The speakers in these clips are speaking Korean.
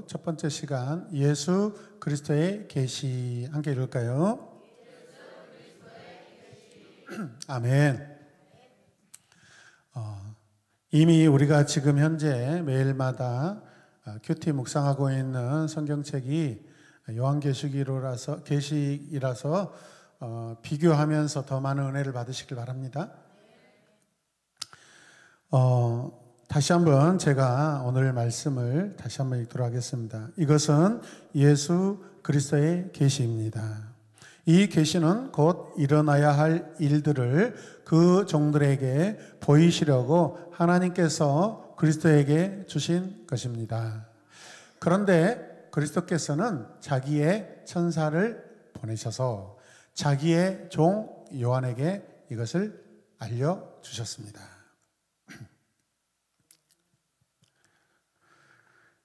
첫 번째 시간 예수 그리스도의 계시 함께 읽을까요? 아멘. 이미 우리가 지금 현재 매일마다 큐티 묵상하고 있는 성경책이 요한계시록이라서 비교하면서 더 많은 은혜를 받으시길 바랍니다. 다시 한번 제가 오늘 말씀을 다시 한번 읽도록 하겠습니다. 이것은 예수 그리스도의 계시입니다. 이 계시는 곧 일어나야 할 일들을 그 종들에게 보이시려고 하나님께서 그리스도에게 주신 것입니다. 그런데 그리스도께서는 자기의 천사를 보내셔서 자기의 종 요한에게 이것을 알려주셨습니다.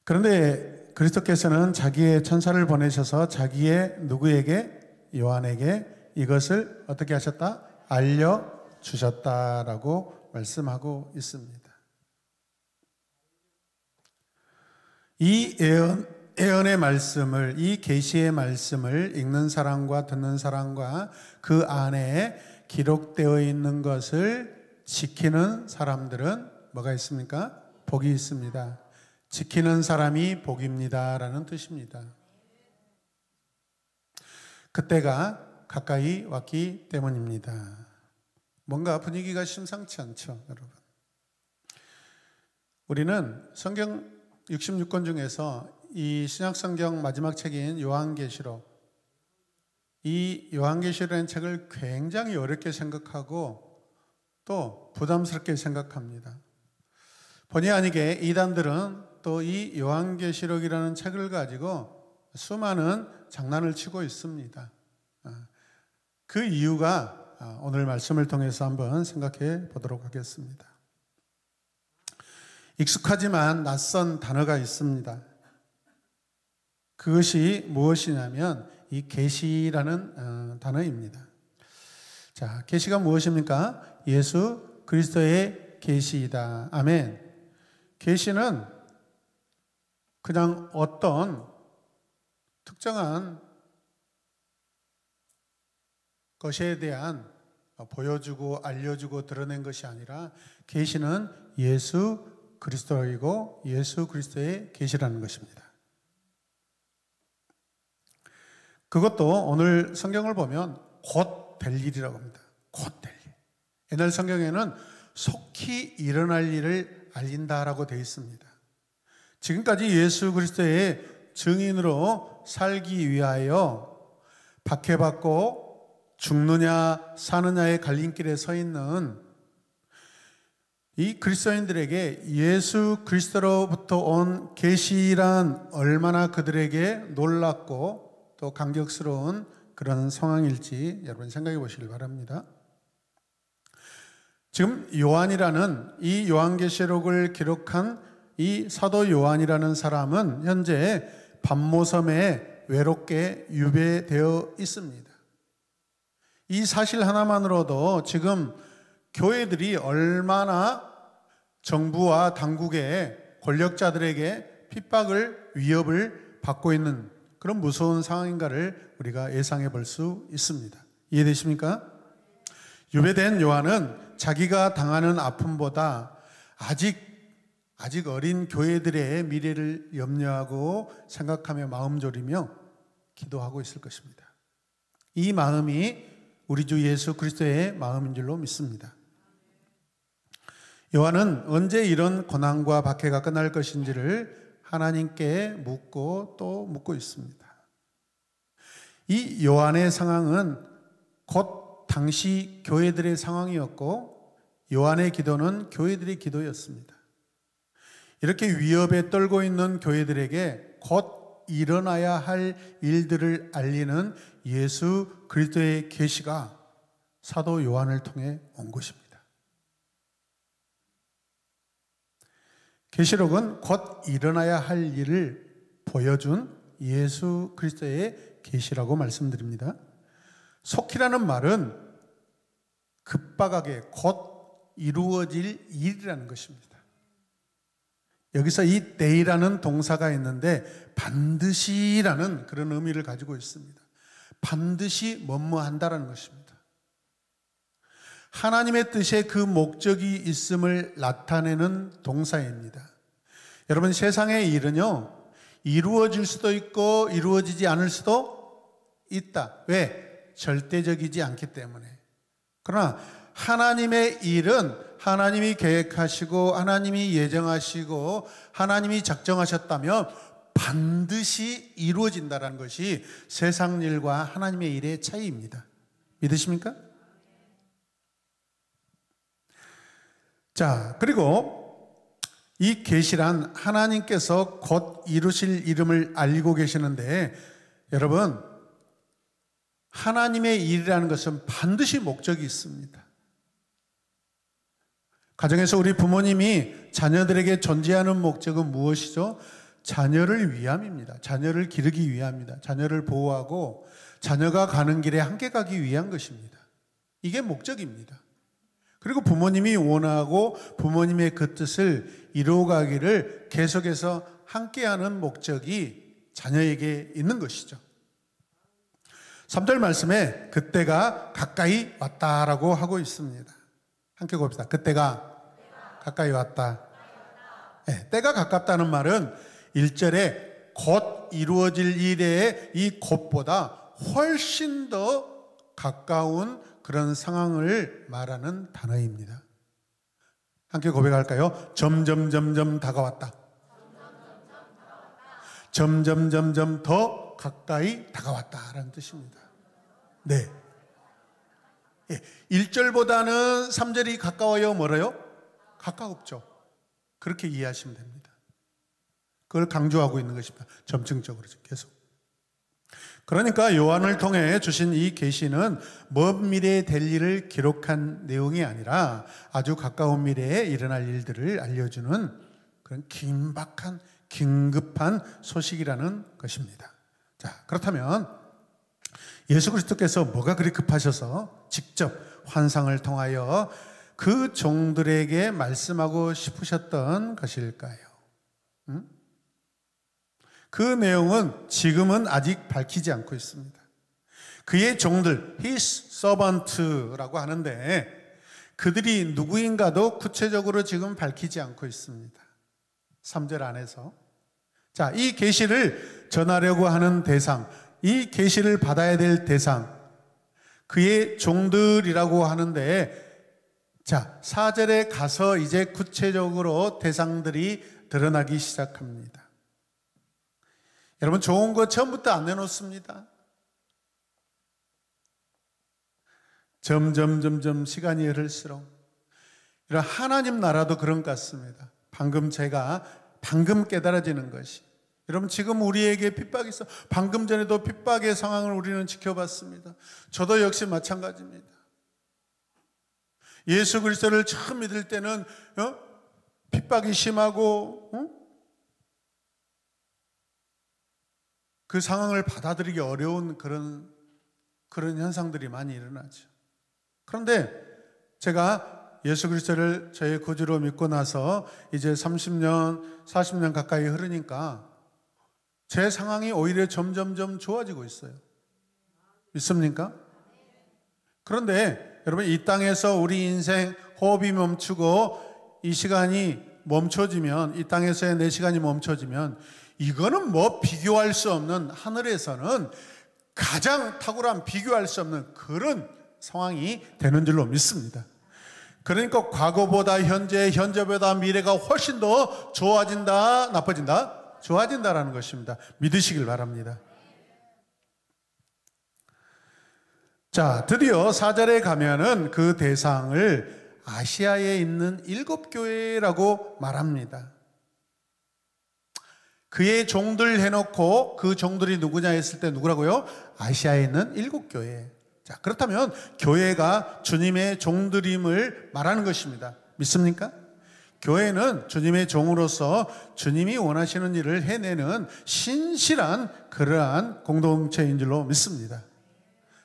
그런데 그리스도께서는 자기의 천사를 보내셔서 자기의 누구에게? 요한에게 이것을 어떻게 하셨다? 알려주셨다라고 말씀하고 있습니다. 이 예언의 말씀을, 이 계시의 말씀을 읽는 사람과 듣는 사람과 그 안에 기록되어 있는 것을 지키는 사람들은 뭐가 있습니까? 복이 있습니다. 지키는 사람이 복입니다 라는 뜻입니다. 그때가 가까이 왔기 때문입니다. 뭔가 분위기가 심상치 않죠, 여러분. 우리는 성경 66권 중에서 이 신약성경 마지막 책인 요한계시록, 이 요한계시록이라는 책을 굉장히 어렵게 생각하고 또 부담스럽게 생각합니다. 본의 아니게 이단들은 또 이 요한계시록이라는 책을 가지고 수많은 장난을 치고 있습니다. 그 이유가 오늘 말씀을 통해서 한번 생각해 보도록 하겠습니다. 익숙하지만 낯선 단어가 있습니다. 그것이 무엇이냐면 이 계시라는 단어입니다. 자, 계시가 무엇입니까? 예수 그리스도의 계시이다. 아멘. 계시는 그냥 어떤 특정한 것에 대한 보여주고 알려주고 드러낸 것이 아니라 계시는 예수 그리스도이고 예수 그리스도의 계시라는 것입니다. 그것도 오늘 성경을 보면 곧 될 일이라고 합니다. 곧 될 일. 옛날 성경에는 속히 일어날 일을 알린다라고 되어 있습니다. 지금까지 예수 그리스도의 증인으로 살기 위하여 박해받고 죽느냐 사느냐의 갈림길에 서 있는 이 그리스도인들에게 예수 그리스도로부터 온 계시란 얼마나 그들에게 놀랍고 또 감격스러운 그런 상황일지 여러분 생각해 보시길 바랍니다. 지금 요한이라는 이 요한계시록을 기록한 이 사도 요한이라는 사람은 현재 밤모섬에 외롭게 유배되어 있습니다. 이 사실 하나만으로도 지금 교회들이 얼마나 정부와 당국의 권력자들에게 핍박을, 위협을 받고 있는 그런 무서운 상황인가를 우리가 예상해 볼 수 있습니다. 이해되십니까? 유배된 요한은 자기가 당하는 아픔보다 아직 어린 교회들의 미래를 염려하고 생각하며 마음 졸이며 기도하고 있을 것입니다. 이 마음이 우리 주 예수 그리스도의 마음인 줄로 믿습니다. 요한은 언제 이런 고난과 박해가 끝날 것인지를 하나님께 묻고 또 묻고 있습니다. 이 요한의 상황은 곧 당시 교회들의 상황이었고 요한의 기도는 교회들의 기도였습니다. 이렇게 위협에 떨고 있는 교회들에게 곧 일어나야 할 일들을 알리는 예수 그리스도의 계시가 사도 요한을 통해 온 것입니다. 계시록은 곧 일어나야 할 일을 보여준 예수 그리스도의 계시라고 말씀드립니다. 속히라는 말은 급박하게 곧 이루어질 일이라는 것입니다. 여기서 이 때이라는 동사가 있는데 반드시라는 그런 의미를 가지고 있습니다. 반드시 뭐뭐 한다라는 것입니다. 하나님의 뜻에 그 목적이 있음을 나타내는 동사입니다. 여러분, 세상의 일은요, 이루어질 수도 있고 이루어지지 않을 수도 있다. 왜? 절대적이지 않기 때문에. 그러나 하나님의 일은 하나님이 계획하시고 하나님이 예정하시고 하나님이 작정하셨다면 반드시 이루어진다는 것이 세상 일과 하나님의 일의 차이입니다. 믿으십니까? 자, 그리고 이 계시란 하나님께서 곧 이루실 이름을 알고 계시는데, 여러분, 하나님의 일이라는 것은 반드시 목적이 있습니다. 가정에서 우리 부모님이 자녀들에게 존재하는 목적은 무엇이죠? 자녀를 위함입니다. 자녀를 기르기 위함입니다. 자녀를 보호하고 자녀가 가는 길에 함께 가기 위한 것입니다. 이게 목적입니다. 그리고 부모님이 원하고 부모님의 그 뜻을 이루어가기를 계속해서 함께하는 목적이 자녀에게 있는 것이죠. 3절 말씀에 그때가 가까이 왔다라고 하고 있습니다. 함께 봅시다. 그때가 가까이 왔다. 네, 때가 가깝다는 말은 1절에 곧 이루어질 일에 이 곧보다 훨씬 더 가까운 그런 상황을 말하는 단어입니다. 함께 고백할까요? 점점 다가왔다. 점점 더 가까이 다가왔다라는 뜻입니다. 네. 1절보다는 3절이 가까워요, 멀어요? 가까웠죠. 그렇게 이해하시면 됩니다. 그걸 강조하고 있는 것입니다. 점증적으로 계속. 그러니까 요한을 통해 주신 이 계시는 먼 미래에 될 일을 기록한 내용이 아니라 아주 가까운 미래에 일어날 일들을 알려주는 그런 긴박한, 긴급한 소식이라는 것입니다. 자, 그렇다면 예수 그리스도께서 뭐가 그리 급하셔서 직접 환상을 통하여 그 종들에게 말씀하고 싶으셨던 것일까요? 그 내용은 지금은 아직 밝히지 않고 있습니다. 그의 종들, his servant라고 하는데 그들이 누구인가도 구체적으로 지금 밝히지 않고 있습니다. 3절 안에서. 자, 이 계시를 전하려고 하는 대상, 이 계시를 받아야 될 대상, 그의 종들이라고 하는데, 자, 4절에 가서 이제 구체적으로 대상들이 드러나기 시작합니다. 여러분, 좋은 거 처음부터 안 내놓습니다. 점점 시간이 흐를수록 이런 하나님 나라도 그런 것 같습니다. 방금 깨달아지는 것이, 여러분, 지금 우리에게 핍박이 있어. 방금 전에도 핍박의 상황을 우리는 지켜봤습니다. 저도 역시 마찬가지입니다. 예수 그리스도를 처음 믿을 때는 핍박이 심하고 그 상황을 받아들이기 어려운 그런 현상들이 많이 일어나죠. 그런데 제가 예수 그리스도를 저의 구주로 믿고 나서 이제 30년, 40년 가까이 흐르니까 제 상황이 오히려 점점 좋아지고 있어요. 믿습니까? 그런데 여러분, 이 땅에서 우리 인생 호흡이 멈추고 이 시간이 멈춰지면, 이 땅에서의 내 시간이 멈춰지면 이거는 뭐 비교할 수 없는, 하늘에서는 가장 탁월한, 비교할 수 없는 그런 상황이 되는 줄로 믿습니다. 그러니까 과거보다 현재보다 미래가 훨씬 더 좋아진다, 나빠진다? 좋아진다라는 것입니다. 믿으시길 바랍니다. 자, 드디어 4절에 가면은 그 대상을 아시아에 있는 7교회라고 말합니다. 그의 종들 해놓고 그 종들이 누구냐 했을 때 누구라고요? 아시아에 있는 7교회. 자, 그렇다면 교회가 주님의 종들임을 말하는 것입니다. 믿습니까? 교회는 주님의 종으로서 주님이 원하시는 일을 해내는 신실한 그러한 공동체인 줄로 믿습니다.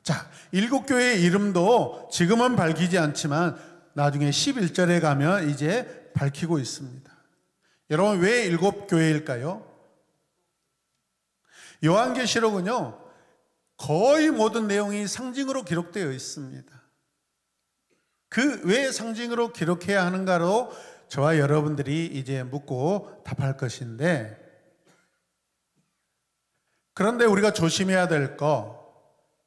자, 7교회의 이름도 지금은 밝히지 않지만 나중에 11절에 가면 이제 밝히고 있습니다. 여러분, 왜 7교회일까요? 요한계시록은요, 거의 모든 내용이 상징으로 기록되어 있습니다. 그 왜 상징으로 기록해야 하는가로 저와 여러분들이 이제 묻고 답할 것인데, 그런데 우리가 조심해야 될 거,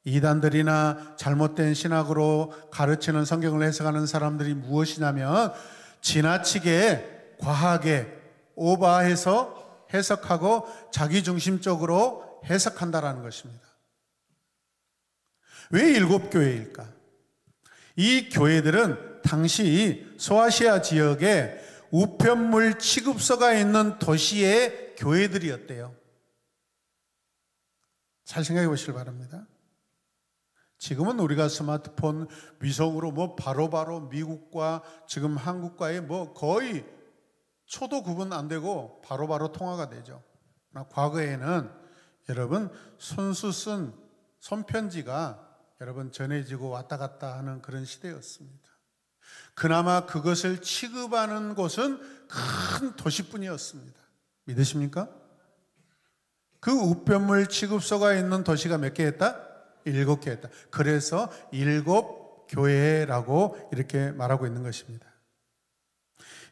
이단들이나 잘못된 신학으로 가르치는 성경을 해석하는 사람들이 무엇이냐면 지나치게 과하게 오버해서 해석하고 자기중심적으로 해석한다라는 것입니다. 왜 7교회일까? 이 교회들은 당시 소아시아 지역에 우편물 취급소가 있는 도시의 교회들이었대요. 잘 생각해 보시길 바랍니다. 지금은 우리가 스마트폰 위성으로 뭐 바로바로 미국과 지금 한국과의 뭐 거의 초도 구분 안 되고 바로바로 통화가 되죠. 과거에는 여러분 손수 쓴 손편지가 여러분 전해지고 왔다 갔다 하는 그런 시대였습니다. 그나마 그것을 취급하는 곳은 큰 도시뿐이었습니다. 믿으십니까? 그 우편물 취급소가 있는 도시가 몇 개였다? 7개였다. 그래서 7교회라고 이렇게 말하고 있는 것입니다.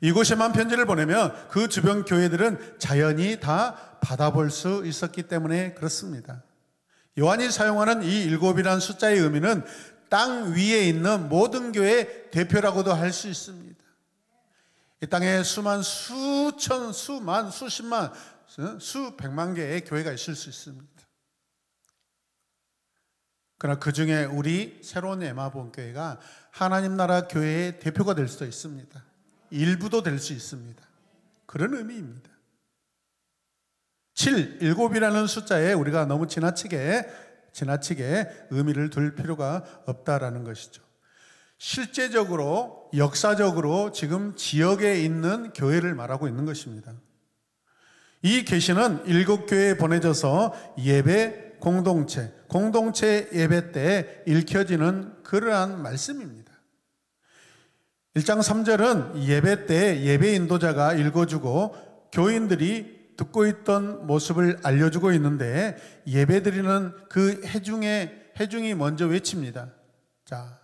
이곳에만 편지를 보내면 그 주변 교회들은 자연히 다 받아볼 수 있었기 때문에 그렇습니다. 요한이 사용하는 이 7이라는 숫자의 의미는 땅 위에 있는 모든 교회의 대표라고도 할 수 있습니다. 이 땅에 수만, 수천, 수만, 수십만, 수백만 개의 교회가 있을 수 있습니다. 그러나 그 중에 우리 새로운 에마본교회가 하나님 나라 교회의 대표가 될 수도 있습니다. 일부도 될 수 있습니다. 그런 의미입니다. 7이라는 숫자에 우리가 너무 지나치게 의미를 둘 필요가 없다라는 것이죠. 실제적으로 역사적으로 지금 지역에 있는 교회를 말하고 있는 것입니다. 이 계시는 7교회에 보내져서 예배 공동체 예배 때 읽혀지는 그러한 말씀입니다. 1장 3절은 예배 때 예배 인도자가 읽어주고 교인들이 듣고 있던 모습을 알려주고 있는데, 예배드리는 그 회중이 먼저 외칩니다. 자,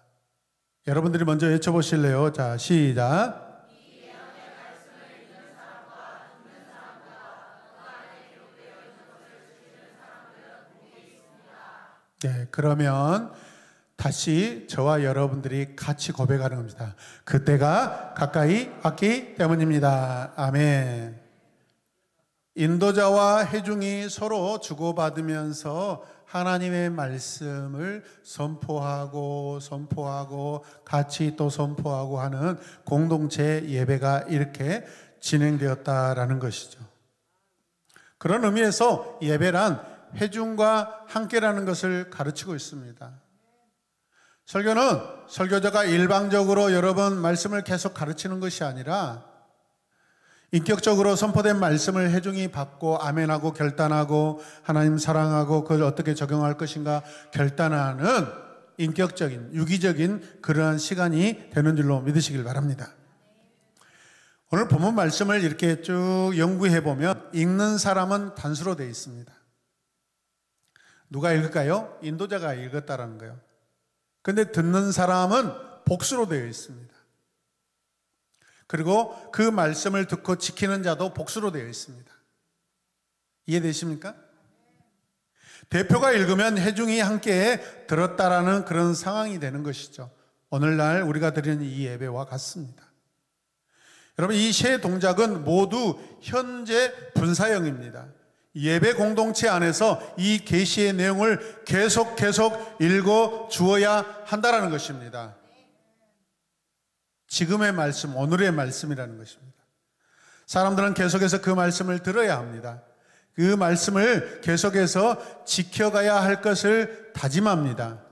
여러분들이 먼저 외쳐보실래요? 자, 시작. 네, 그러면 다시 저와 여러분들이 같이 고백하는 겁니다. 그때가 가까이 왔기 때문입니다. 아멘. 인도자와 회중이 서로 주고받으면서 하나님의 말씀을 선포하고 같이 또 선포하고 하는 공동체 예배가 이렇게 진행되었다라는 것이죠. 그런 의미에서 예배란 회중과 함께라는 것을 가르치고 있습니다. 설교는 설교자가 일방적으로 여러분 말씀을 계속 가르치는 것이 아니라 인격적으로 선포된 말씀을 회중이 받고 아멘하고 결단하고 하나님 사랑하고 그걸 어떻게 적용할 것인가 결단하는 인격적인 유기적인 그러한 시간이 되는 줄로 믿으시길 바랍니다. 오늘 본문 말씀을 이렇게 쭉 연구해 보면 읽는 사람은 단수로 되어 있습니다. 누가 읽을까요? 인도자가 읽었다라는 거예요. 그런데 듣는 사람은 복수로 되어 있습니다. 그리고 그 말씀을 듣고 지키는 자도 복수로 되어 있습니다. 이해되십니까? 대표가 읽으면 회중이 함께 들었다라는 그런 상황이 되는 것이죠. 오늘날 우리가 드리는 이 예배와 같습니다. 여러분, 이 세 동작은 모두 현재 분사형입니다. 예배 공동체 안에서 이 계시의 내용을 계속 읽어 주어야 한다라는 것입니다. 지금의 말씀, 오늘의 말씀이라는 것입니다. 사람들은 계속해서 그 말씀을 들어야 합니다. 그 말씀을 계속해서 지켜가야 할 것을 다짐합니다.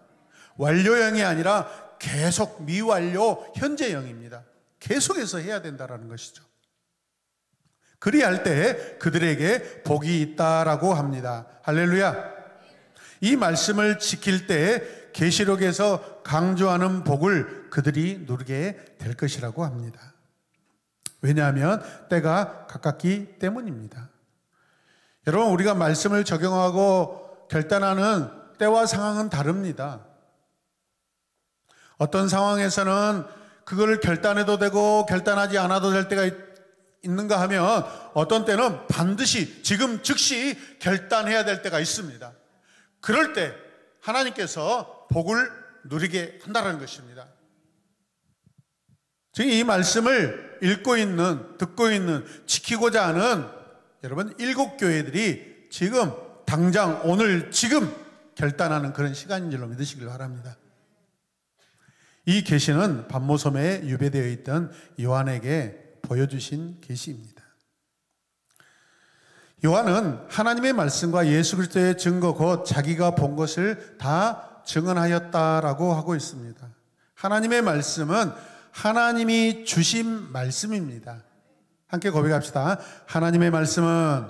완료형이 아니라 계속 미완료 현재형입니다. 계속해서 해야 된다는 것이죠. 그리할 때 그들에게 복이 있다라고 합니다. 할렐루야. 이 말씀을 지킬 때 계시록에서 강조하는 복을 그들이 누리게 될 것이라고 합니다. 왜냐하면 때가 가깝기 때문입니다. 여러분, 우리가 말씀을 적용하고 결단하는 때와 상황은 다릅니다. 어떤 상황에서는 그걸 결단해도 되고 결단하지 않아도 될 때가 있는가 하면 어떤 때는 반드시 지금 즉시 결단해야 될 때가 있습니다. 그럴 때 하나님께서 복을 누리게 한다는 것입니다. 지금 이 말씀을 읽고 있는, 듣고 있는, 지키고자 하는 여러분 7교회들이 지금 당장 오늘 지금 결단하는 그런 시간인 줄로 믿으시길 바랍니다. 이 계시는 반모섬에 유배되어 있던 요한에게 보여주신 계시입니다. 요한은 하나님의 말씀과 예수 그리스도의 증거 곧 자기가 본 것을 다 증언하였다라고 하고 있습니다. 하나님의 말씀은 하나님이 주신 말씀입니다. 함께 고백합시다. 하나님의 말씀은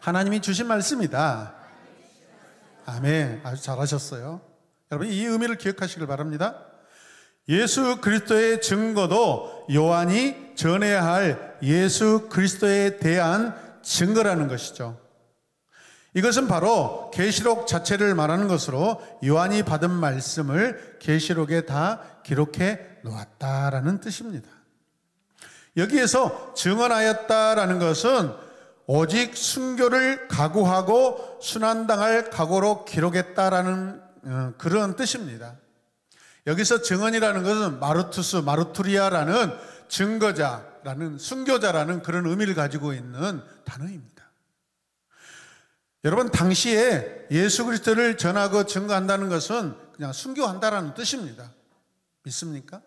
하나님이 주신 말씀이다. 아멘. 아주 잘하셨어요. 여러분, 이 의미를 기억하시길 바랍니다. 예수 그리스도의 증거도 요한이 전해야 할 예수 그리스도에 대한 증거라는 것이죠. 이것은 바로 계시록 자체를 말하는 것으로 요한이 받은 말씀을 계시록에 다 기록해 놓았다라는 뜻입니다. 여기에서 증언하였다라는 것은 오직 순교를 각오하고 순환당할 각오로 기록했다라는 그런 뜻입니다. 여기서 증언이라는 것은 마르투스, 마르투리아라는 증거자라는, 순교자라는 그런 의미를 가지고 있는 단어입니다. 여러분, 당시에 예수 그리스도를 전하고 증거한다는 것은 그냥 순교한다라는 뜻입니다. 믿습니까?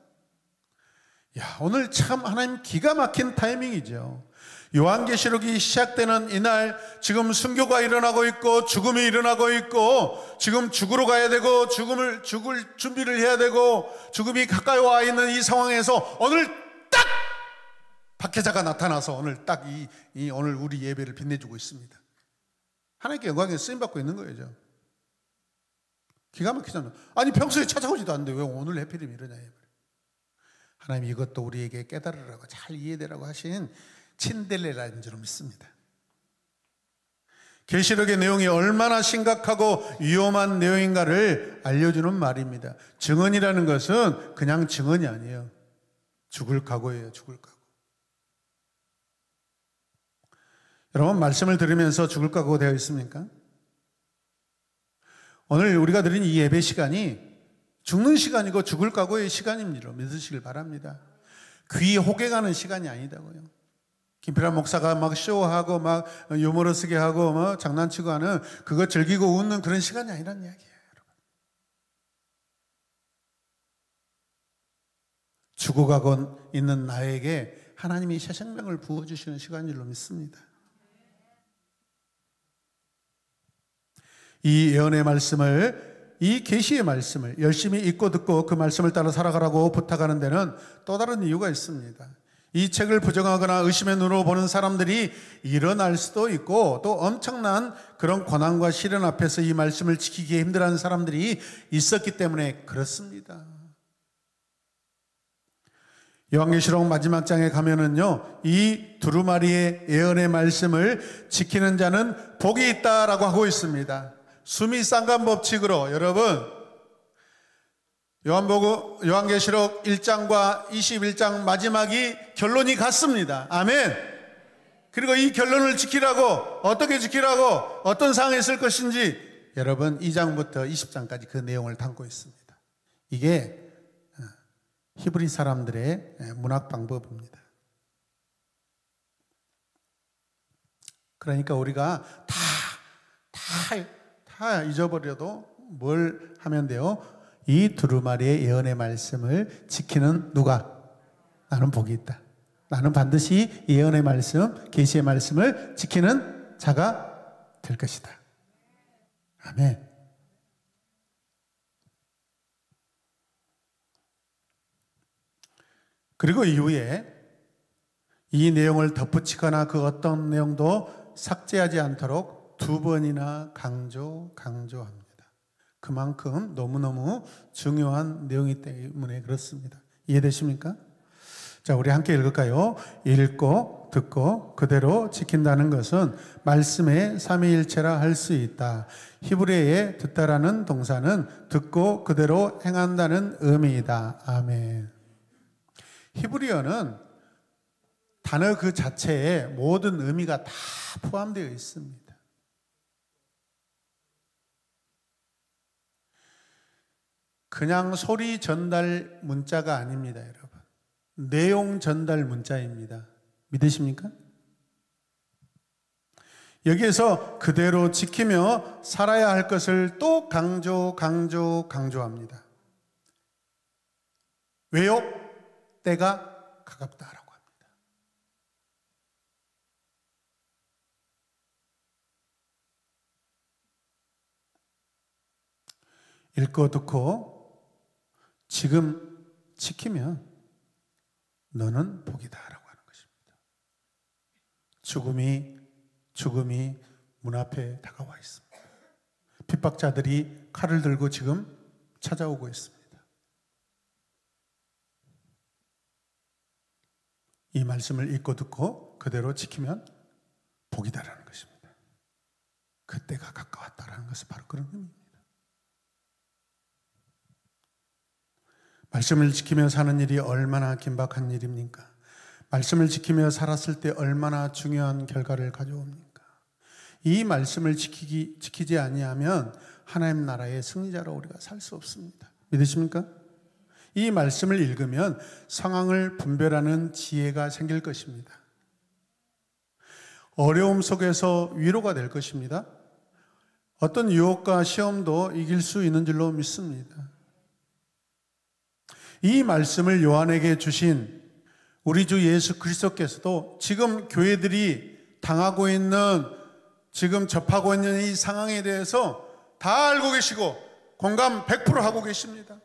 야, 오늘 참 하나님 기가 막힌 타이밍이죠. 요한계시록이 시작되는 이날 지금 순교가 일어나고 있고 죽음이 일어나고 있고 지금 죽으러 가야 되고 죽을 준비를 해야 되고 죽음이 가까이 와 있는 이 상황에서 오늘 딱 박해자가 나타나서 오늘 딱 오늘 우리 예배를 빛내주고 있습니다. 하나님께 영광에 쓰임받고 있는 거예요. 기가 막히잖아요. 아니 평소에 찾아오지도 않는데 왜 오늘 해필이면 이러냐. 하나님 이것도 우리에게 깨달으라고 잘 이해되라고 하신 친델레라는 줄 믿습니다. 계시록의 내용이 얼마나 심각하고 위험한 내용인가를 알려주는 말입니다. 증언이라는 것은 그냥 증언이 아니에요. 죽을 각오예요. 죽을 각오. 여러분, 말씀을 들으면서 죽을 각오 되어 있습니까? 오늘 우리가 드린 이 예배 시간이 죽는 시간이고 죽을 각오의 시간입니다. 믿으시길 바랍니다. 귀 호객하는 시간이 아니다고요. 김필환 목사가 막 쇼하고 막 유머러 쓰게 하고 막 장난치고 하는 그거 즐기고 웃는 그런 시간이 아니란 이야기예요. 여러분. 죽어가고 있는 나에게 하나님이 새 생명을 부어주시는 시간인 줄로 믿습니다. 이 예언의 말씀을, 이 계시의 말씀을 열심히 읽고 듣고 그 말씀을 따라 살아가라고 부탁하는 데는 또 다른 이유가 있습니다. 이 책을 부정하거나 의심의 눈으로 보는 사람들이 일어날 수도 있고 또 엄청난 그런 고난과 시련 앞에서 이 말씀을 지키기에 힘들어하는 사람들이 있었기 때문에 그렇습니다. 요한계시록 마지막 장에 가면은요, 이 두루마리의 예언의 말씀을 지키는 자는 복이 있다라고 하고 있습니다. 수미상관 법칙으로 여러분, 요한계시록 1장과 21장 마지막이 결론이 같습니다. 아멘. 그리고 이 결론을 지키라고, 어떻게 지키라고, 어떤 상황에 쓸 것인지 여러분 2장부터 20장까지 그 내용을 담고 있습니다. 이게 히브리 사람들의 문학 방법입니다. 그러니까 우리가 다 잊어버려도 뭘 하면 돼요? 이 두루마리의 예언의 말씀을 지키는 누가? 나는 복이 있다. 나는 반드시 예언의 말씀, 계시의 말씀을 지키는 자가 될 것이다. 아멘. 그리고 이후에 이 내용을 덧붙이거나 그 어떤 내용도 삭제하지 않도록 2번이나 강조합니다. 그만큼 너무너무 중요한 내용이기 때문에 그렇습니다. 이해되십니까? 자, 우리 함께 읽을까요? 읽고 듣고 그대로 지킨다는 것은 말씀의 삼위일체라 할 수 있다. 히브리어의 듣다라는 동사는 듣고 그대로 행한다는 의미이다. 아멘. 히브리어는 단어 그 자체에 모든 의미가 다 포함되어 있습니다. 그냥 소리 전달 문자가 아닙니다, 여러분. 내용 전달 문자입니다. 믿으십니까? 여기에서 그대로 지키며 살아야 할 것을 또 강조합니다. 왜요? 때가 가깝다라고 합니다. 읽고 듣고 지금 지키면 너는 복이다라고 하는 것입니다. 죽음이 문 앞에 다가와 있습니다. 핍박자들이 칼을 들고 지금 찾아오고 있습니다. 이 말씀을 읽고 듣고 그대로 지키면 복이다라는 것입니다. 그때가 가까웠다라는 것은 바로 그런 의미입니다. 말씀을 지키며 사는 일이 얼마나 긴박한 일입니까? 말씀을 지키며 살았을 때 얼마나 중요한 결과를 가져옵니까? 이 말씀을 지키지 아니하면 하나님 나라의 승리자로 우리가 살 수 없습니다. 믿으십니까? 이 말씀을 읽으면 상황을 분별하는 지혜가 생길 것입니다. 어려움 속에서 위로가 될 것입니다. 어떤 유혹과 시험도 이길 수 있는 줄로 믿습니다. 이 말씀을 요한에게 주신 우리 주 예수 그리스도께서도 지금 교회들이 당하고 있는, 지금 접하고 있는 이 상황에 대해서 다 알고 계시고 공감 100% 하고 계십니다.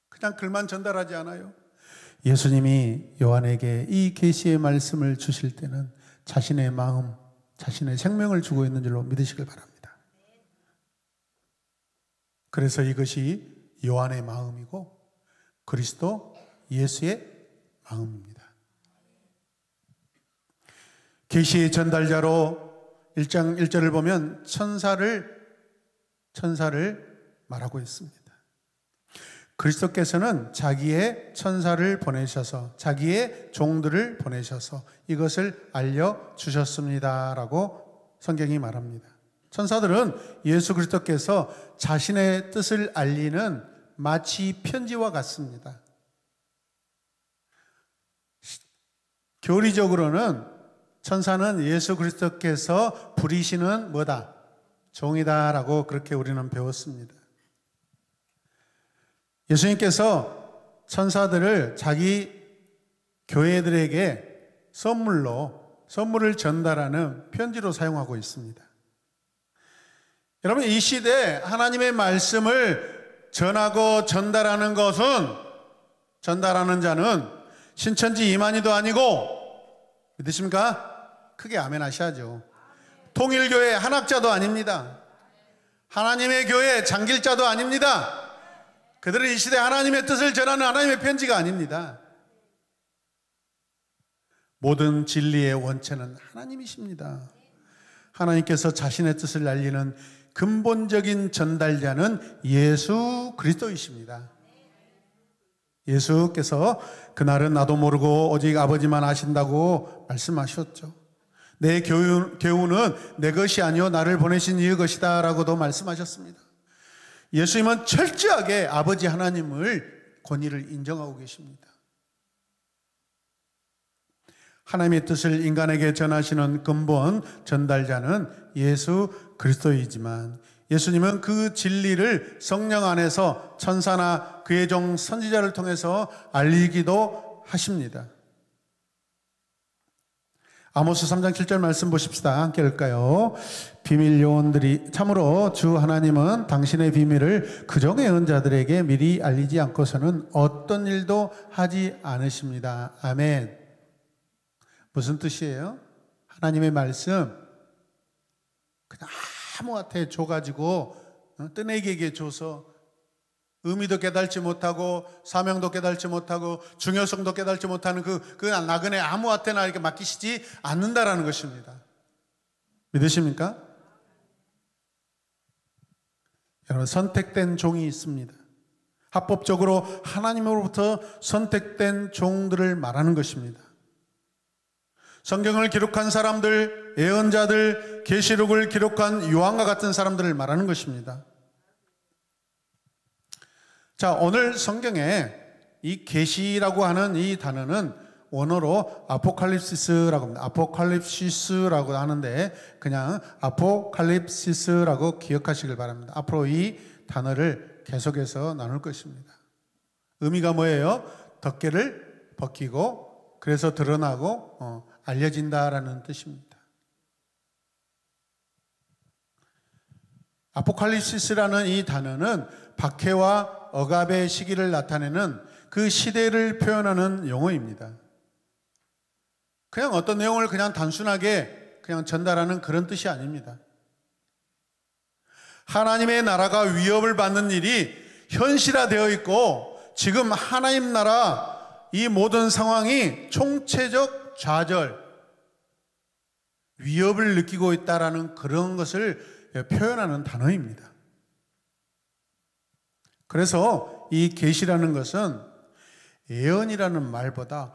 그냥 글만 전달하지 않아요. 예수님이 요한에게 이 계시의 말씀을 주실 때는 자신의 마음, 자신의 생명을 주고 있는 줄로 믿으시길 바랍니다. 그래서 이것이 요한의 마음이고 그리스도 예수의 마음입니다. 계시의 전달자로 1장 1절을 보면 천사를 말하고 있습니다. 그리스도께서는 자기의 천사를 보내셔서, 자기의 종들을 보내셔서 이것을 알려주셨습니다라고 성경이 말합니다. 천사들은 예수 그리스도께서 자신의 뜻을 알리는 마치 편지와 같습니다. 교리적으로는 천사는 예수 그리스도께서 부리시는 뭐다? 종이다라고 그렇게 우리는 배웠습니다. 예수님께서 천사들을 자기 교회들에게 선물을 전달하는 편지로 사용하고 있습니다. 여러분, 이 시대에 하나님의 말씀을 전하고 전달하는 자는 신천지 이만희도 아니고, 믿으십니까? 크게 아멘 하셔야죠. 통일교회 한학자도 아닙니다. 하나님의 교회 장길자도 아닙니다. 그들은 이 시대 하나님의 뜻을 전하는 하나님의 편지가 아닙니다. 모든 진리의 원체는 하나님이십니다. 하나님께서 자신의 뜻을 알리는 근본적인 전달자는 예수 그리스도이십니다. 예수께서 그날은 나도 모르고 오직 아버지만 아신다고 말씀하셨죠. 내 교훈은 내 것이 아니요 나를 보내신 이의 것이다 라고도 말씀하셨습니다. 예수님은 철저하게 아버지 하나님을 권위를 인정하고 계십니다. 하나님의 뜻을 인간에게 전하시는 근본 전달자는 예수 그리스도이지만 예수님은 그 진리를 성령 안에서 천사나 그의 종 선지자를 통해서 알리기도 하십니다. 아모스 3장 7절 말씀 보십시다. 함께 읽을까요? 비밀 요원들이 참으로 주 하나님은 당신의 비밀을 그 종의 은자들에게 미리 알리지 않고서는 어떤 일도 하지 않으십니다. 아멘. 무슨 뜻이에요? 하나님의 말씀 그냥 아무한테 줘가지고 뜨내기에게 줘서 의미도 깨달지 못하고 사명도 깨달지 못하고 중요성도 깨달지 못하는 그 나그네 아무한테나 이렇게 맡기시지 않는다라는 것입니다. 믿으십니까? 여러분, 선택된 종이 있습니다. 합법적으로 하나님으로부터 선택된 종들을 말하는 것입니다. 성경을 기록한 사람들, 예언자들, 계시록을 기록한 요한과 같은 사람들을 말하는 것입니다. 자, 오늘 성경에 이 계시라고 하는 이 단어는 원어로 아포칼립시스라고 합니다. 아포칼립시스라고 하는데 그냥 아포칼립시스라고 기억하시길 바랍니다. 앞으로 이 단어를 계속해서 나눌 것입니다. 의미가 뭐예요? 덮개를 벗기고 그래서 드러나고 알려진다라는 뜻입니다. 아포칼립시스라는 이 단어는 박해와 억압의 시기를 나타내는 그 시대를 표현하는 용어입니다. 그냥 어떤 내용을 그냥 단순하게 그냥 전달하는 그런 뜻이 아닙니다. 하나님의 나라가 위협을 받는 일이 현실화되어 있고 지금 하나님 나라 이 모든 상황이 총체적 좌절, 위협을 느끼고 있다라는 그런 것을 표현하는 단어입니다. 그래서 이 계시라는 것은 예언이라는 말보다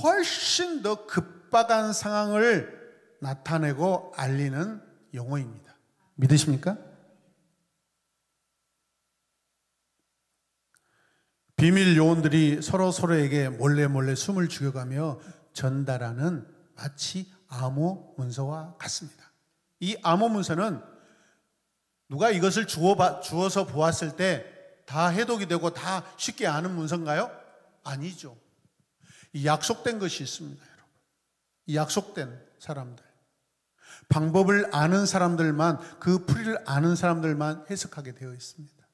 훨씬 더 급박한 상황을 나타내고 알리는 용어입니다. 믿으십니까? 비밀 요원들이 서로에게 몰래 숨을 죽여가며 전달하는 마치 암호 문서와 같습니다. 이 암호 문서는 누가 이것을 주어서 보았을 때 다 해독이 되고 다 쉽게 아는 문서인가요? 아니죠. 이 약속된 것이 있습니다, 여러분. 이 약속된 사람들, 방법을 아는 사람들만, 그 풀이를 아는 사람들만 해석하게 되어 있습니다.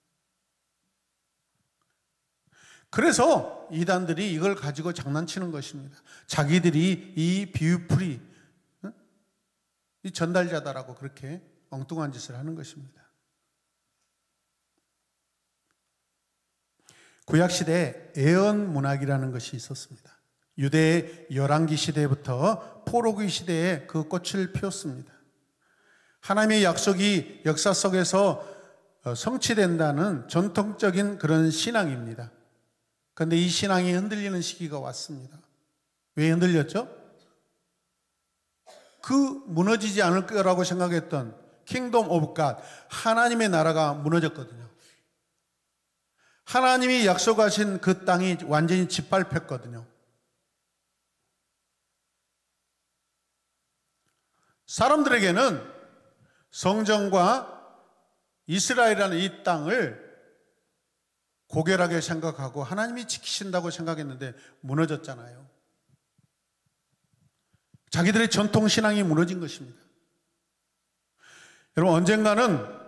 그래서 이단들이 이걸 가지고 장난치는 것입니다. 자기들이 이 비유풀이 이 전달자다라고 그렇게 엉뚱한 짓을 하는 것입니다. 구약시대에 예언 문학이라는 것이 있었습니다. 유대의 열왕기 시대부터 포로기 시대에 그 꽃을 피웠습니다. 하나님의 약속이 역사 속에서 성취된다는 전통적인 그런 신앙입니다. 그런데 이 신앙이 흔들리는 시기가 왔습니다. 왜 흔들렸죠? 그 무너지지 않을 거라고 생각했던 킹덤 오브 갓, 하나님의 나라가 무너졌거든요. 하나님이 약속하신 그 땅이 완전히 짓밟혔거든요. 사람들에게는 성전과 이스라엘이라는 이 땅을 고결하게 생각하고 하나님이 지키신다고 생각했는데 무너졌잖아요. 자기들의 전통신앙이 무너진 것입니다. 여러분, 언젠가는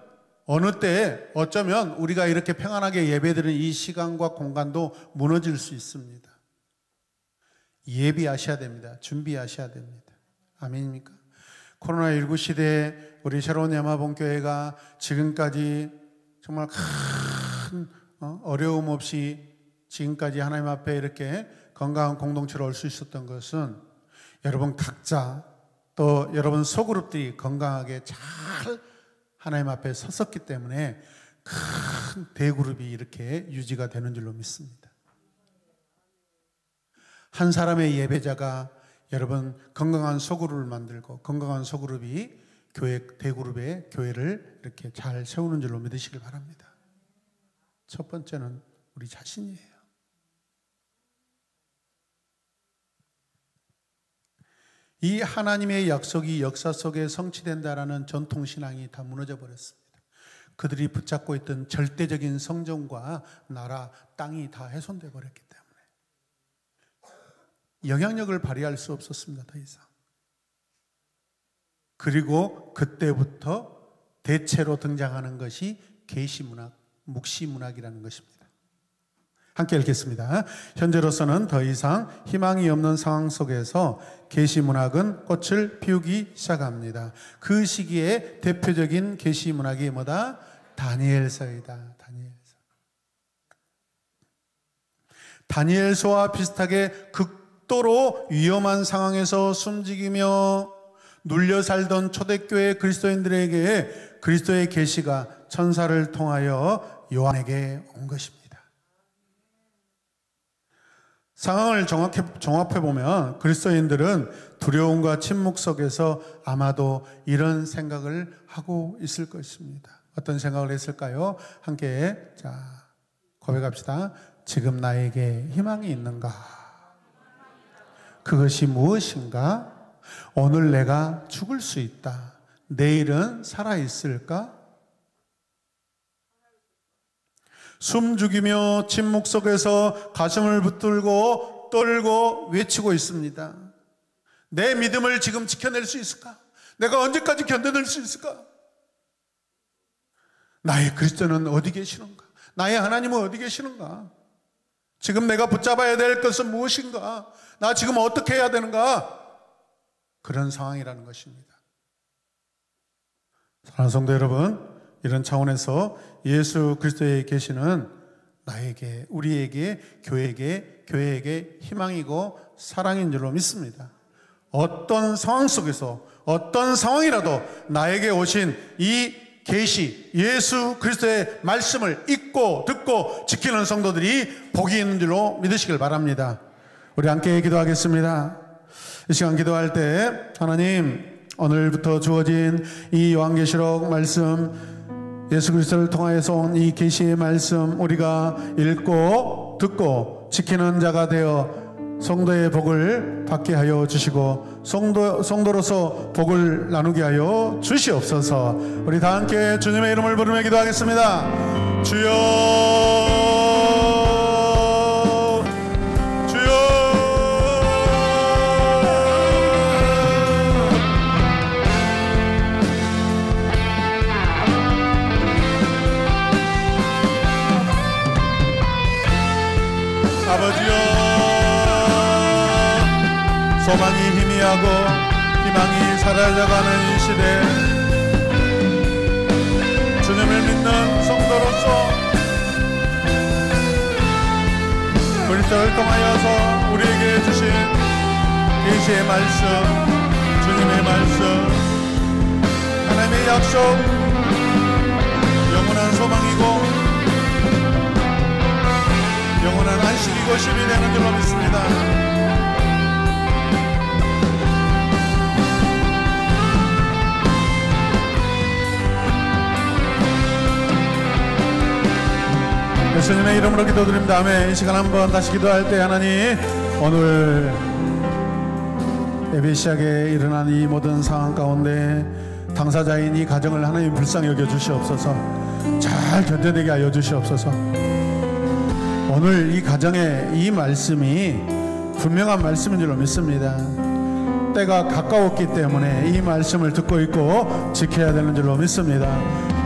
어느 때에 어쩌면 우리가 이렇게 평안하게 예배드리는 이 시간과 공간도 무너질 수 있습니다. 예비하셔야 됩니다. 준비하셔야 됩니다. 아멘입니까? 코로나19 시대에 우리 새로운 야마본교회가 지금까지 정말 큰 어려움 없이 지금까지 하나님 앞에 이렇게 건강한 공동체로 올 수 있었던 것은 여러분 각자 또 여러분 소그룹들이 건강하게 잘 하나님 앞에 섰었기 때문에 큰 대그룹이 이렇게 유지가 되는 줄로 믿습니다. 한 사람의 예배자가 여러분 건강한 소그룹을 만들고 건강한 소그룹이 교회 대그룹의 교회를 이렇게 잘 세우는 줄로 믿으시길 바랍니다. 첫 번째는 우리 자신이에요. 이 하나님의 약속이 역사 속에 성취된다라는 전통신앙이 다 무너져 버렸습니다. 그들이 붙잡고 있던 절대적인 성전과 나라, 땅이 다 훼손되어 버렸기 때문에 영향력을 발휘할 수 없었습니다. 더 이상. 그리고 그때부터 대체로 등장하는 것이 계시문학, 묵시문학이라는 것입니다. 함께 읽겠습니다. 현재로서는 더 이상 희망이 없는 상황 속에서 계시문학은 꽃을 피우기 시작합니다. 그 시기에 대표적인 계시문학이 뭐다? 다니엘서이다. 다니엘서. 다니엘서와 비슷하게 극도로 위험한 상황에서 숨지기며 눌려 살던 초대교회 그리스도인들에게 그리스도의 계시가 천사를 통하여 요한에게 온 것입니다. 상황을 종합해 보면 그리스도인들은 두려움과 침묵 속에서 아마도 이런 생각을 하고 있을 것입니다. 어떤 생각을 했을까요? 함께 고백합시다. 지금 나에게 희망이 있는가? 그것이 무엇인가? 오늘 내가 죽을 수 있다. 내일은 살아있을까? 숨 죽이며 침묵 속에서 가슴을 붙들고 떨고 외치고 있습니다. 내 믿음을 지금 지켜낼 수 있을까? 내가 언제까지 견뎌낼 수 있을까? 나의 그리스도는 어디 계시는가? 나의 하나님은 어디 계시는가? 지금 내가 붙잡아야 될 것은 무엇인가? 나 지금 어떻게 해야 되는가? 그런 상황이라는 것입니다. 사랑하는 성도 여러분, 이런 차원에서 예수 그리스도의 계시는 나에게, 우리에게, 교회에게 희망이고 사랑인 줄로 믿습니다. 어떤 상황 속에서 어떤 상황이라도 나에게 오신 이 계시, 예수 그리스도의 말씀을 읽고 듣고 지키는 성도들이 복이 있는 줄로 믿으시길 바랍니다. 우리 함께 기도하겠습니다. 이 시간 기도할 때 하나님, 오늘부터 주어진 이 요한계시록 말씀, 예수 그리스도를 통하여서 온 이 계시의 말씀 우리가 읽고 듣고 지키는 자가 되어 성도의 복을 받게 하여 주시고 성도로서 복을 나누게 하여 주시옵소서. 우리 다 함께 주님의 이름을 부르며 기도하겠습니다. 주여, 소망이 희미하고 희망이 사라져가는 이 시대, 주님을 믿는 성도로서 그리스도를 통하여서 우리에게 주신 계시의 말씀, 주님의 말씀, 하나님의 약속, 영원한 소망이고 영원한 안식이고 쉼이 되는 줄로 믿습니다. 예수님의 이름으로 기도드린 다음에 이 시간 한번 다시 기도할 때, 하나님, 오늘 예배 시작에 일어난 이 모든 상황 가운데 당사자인 이 가정을 하나님 불쌍히 여겨 주시옵소서. 잘 견뎌내게 하여 주시옵소서. 오늘 이 가정에 이 말씀이 분명한 말씀인 줄로 믿습니다. 때가 가까웠기 때문에 이 말씀을 듣고 있고 지켜야 되는 줄로 믿습니다.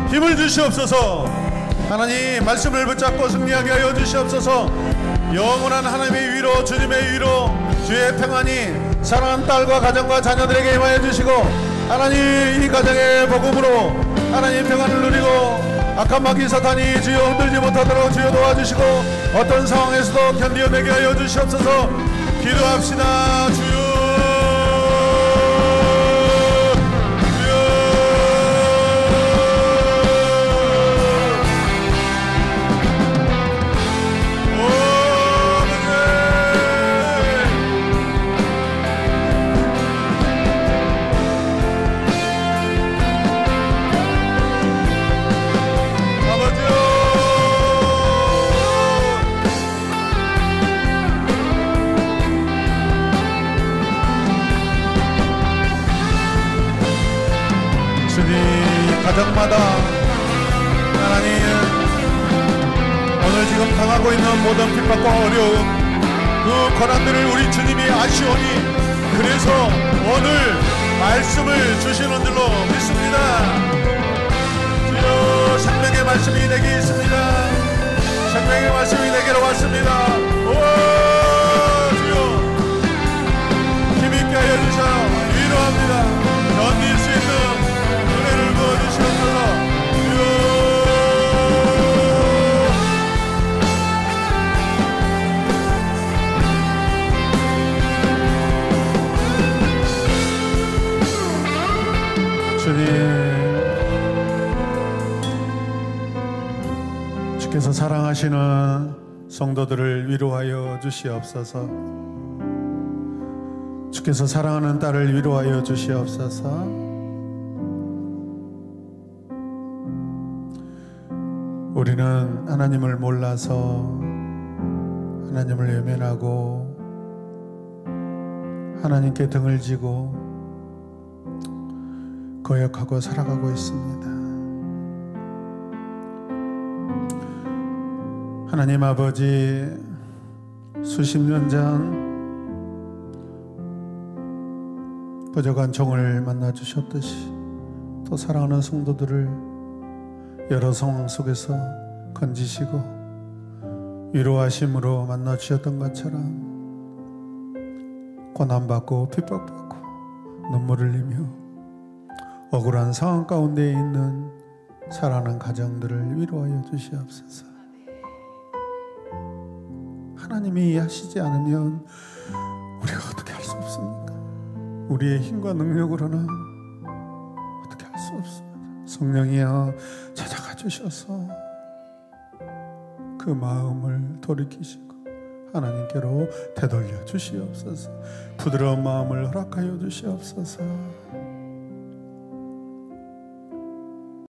힘을 주시옵소서. 하나님, 말씀을 붙잡고 승리하게 하여 주시옵소서. 영원한 하나님의 위로, 주님의 위로, 주의 평안이 사랑하는 딸과 가정과 자녀들에게 임하여 주시고, 하나님, 이 가정의 복음으로 하나님 평안을 누리고 악한 마귀 사탄이 주여 흔들지 못하도록 주여 도와주시고 어떤 상황에서도 견디어내게 하여 주시옵소서. 기도합시다. 주여, 가정마다 하나님, 오늘 지금 당하고 있는 모든 핍박과 어려움, 그 고난들을 우리 주님이 아시오니 그래서 오늘 말씀을 주시는 줄로 믿습니다. 주여, 생명의 말씀이 내게 있습니다. 생명의 말씀이 내게로 왔습니다. 오, 주여, 힘있게 하여 주셔 위로합니다. 견딜 수 있는 은혜를 부어주시옵소서. 주여, 주님, 주께서 사랑하시는 성도들을 위로하여 주시옵소서. 주께서 사랑하는 딸을 위로하여 주시옵소서. 우리는 하나님을 몰라서 하나님을 외면하고 하나님께 등을 지고 거역하고 살아가고 있습니다. 하나님 아버지, 수십 년 전 부족한 종을 만나 주셨듯이 또 사랑하는 성도들을 여러 상황 속에서 건지시고 위로하심으로 만나 주셨던 것처럼 고난받고 핍박받고 눈물을 흘리며 억울한 상황 가운데 있는 사랑하는 가정들을 위로하여 주시옵소서. 하나님이 하시지 않으면 우리가 어떻게 할 수 없습니까? 우리의 힘과 능력으로는 어떻게 할 수 없습니다. 성령이여 찾아가 주셔서 그 마음을 돌이키시고 하나님께로 되돌려 주시옵소서. 부드러운 마음을 허락하여 주시옵소서.